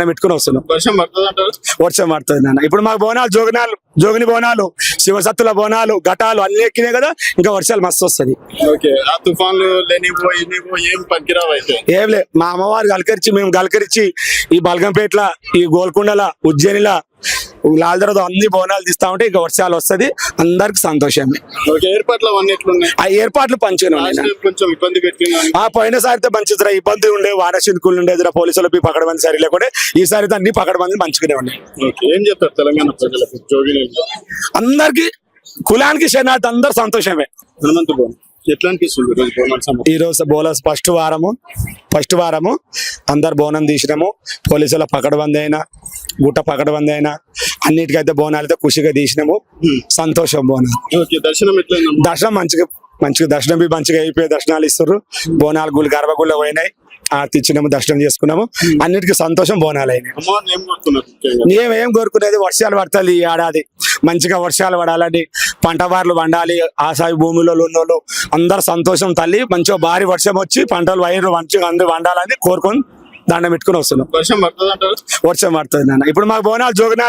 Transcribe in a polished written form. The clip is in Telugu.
పెట్టుకుని వస్తున్నాం. వర్షం పడుతుంది అంటారు. వర్షం పడుతుంది నాన్న. ఇప్పుడు మాకు బోనాలు జోగిని బోనాలు, శివసత్తుల బోనాలు, ఘటాలు అన్ని ఎక్కినాయి కదా, ఇంకా వర్షాలు మస్తు వస్తుంది. ఓకే, ఆ తుఫాన్లు లేనివో ఇనివో ఏం పనికిరావు అయితే. ఏం లే, మా అమ్మవారు మేము గలకరించి ఈ బల్గంపేట్ల, ఈ గోల్కొండల, ఉజ్జయినిల, లాల్దరతో అన్ని బోనాలు తీస్తా ఉంటే ఇంకా వర్షాలు వస్తుంది, అందరికి సంతోషమే. ఓకే, ఏర్పాట్లు అవన్నీ ఎట్లున్నాయి? ఆ ఏర్పాట్లు పంచుకుని ఉన్నాయి. కొంచెం ఇబ్బంది పెట్టింది. ఆ పోయినసారితో మంచిదిరా, ఇబ్బంది ఉండే, వారసింకులు ఉండేదిరా, పోలీసులకి పకడబంది సరి లేకుంటే ఈసారి అన్ని పకడబంది మంచుకునే ఉన్నాయి. ఓకే, ఏం చెప్తారు తెలంగాణ ప్రజలకు జోగిని? అందరికి కులానికి శరణార్థి అందరు సంతోషమే. హనుమంతు బోనం ఎట్లా అనిపిస్తుంది ఈరోజు బోనాల సమయం? ఈ రోజు బోనస్ ఫస్ట్ వారము అందరు బోనం తీసినాము. పోలీసుల పకడబంది అయినా, గుట్ట పకడబంది అయినా, అన్నిటికైతే బోనాలతో ఖుషిగా తీసినాము. సంతోషం బోనాలు. ఓకే, దర్శనం ఎట్లయింది? దర్శనం మంచిగా దర్శనం మంచిగా అయిపోయి దర్శనాలు ఇస్తారు. బోనాలు గుళ్ళు గర్భగుళ్ళు పోయినాయి, తెచ్చినాము, దర్శనం చేసుకున్నాము. అన్నిటికీ సంతోషం బోనాలు అయినాయి. అమ్మవారిని ఏం కోరుతున్నారు ముఖ్యంగా? మేమేం కోరుకునేది వర్షాలు పడతాయి ఈ ఏడాది, మంచిగా వర్షాలు పడాలని, పంట బార్లు పండాలి, ఆసాయి భూమిలో ఉన్నోళ్ళు అందరు సంతోషం తల్లి, మంచిగా భారీ వర్షం వచ్చి పంటలు వైర్లు మంచిగా అందరూ వండాలని కోరుకొని దండం పెట్టుకుని వస్తున్నాం. వర్షం పడుతుంది అంటారు. వర్షం పడుతుంది నాన్న. ఇప్పుడు మాకు బోనాలు జోగిని